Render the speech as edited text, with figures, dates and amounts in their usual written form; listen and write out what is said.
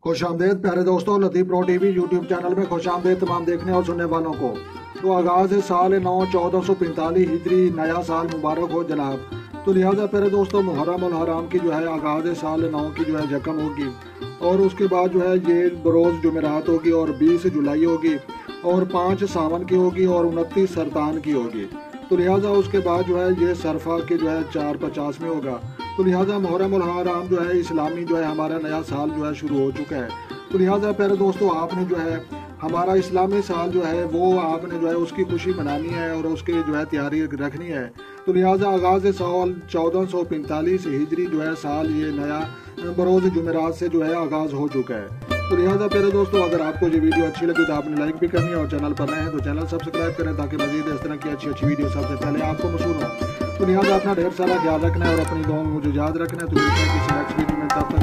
खुश आमदेद प्यारे दोस्तों, लतीफ़ प्रो टीवी यूट्यूब चैनल में खुश आमदेद तमाम देखने और सुनने वालों को। तो आगाज़ साल 9 1445 हिजरी नया साल मुबारक हो जनाब। तो लिहाजा प्यारे दोस्तों, मुहर्रम अल हराम की जो है आगाज़ साल 9 की जो है जकम होगी और उसके बाद जो है ये बरोज़ जुमेरात होगी और 20 जुलाई होगी और 5 सावन की होगी और 29 सरतान की होगी। तो लिहाजा उसके बाद जो है ये सरफा की जो है 450 में होगा। तो लिहाजा मुहर्रम अल हराम जो है इस्लामी जो है हमारा नया साल जो है शुरू हो चुका है। तो लिहाजा प्यारे दोस्तों, आपने जो है हमारा इस्लामी साल जो है वो आपने जो है उसकी खुशी मनानी है और उसकी जो है तैयारी रखनी है। तो लिहाजा आगाज़ साल 1445 हिजरी जो है साल ये नया बरोज़ जुमेरात से जो है आगाज़ हो चुका है। तो लिहाजा प्यारे दोस्तों, अगर आपको ये वीडियो अच्छी लगी तो आपने लाइक भी करनी है और चैनल पर नए हैं तो चैनल सब्सक्राइब करें ताकि मजीद इस तरह की अच्छी वीडियो सबसे पहले आपको मशहूर हो। तो लिहाजा अपना ढेर सारा ख्याल रखना है और अपनी दुआओं में मुझे याद रखना है। तो मिलते हैं किसी नेक्स्ट वीडियो में, तब तक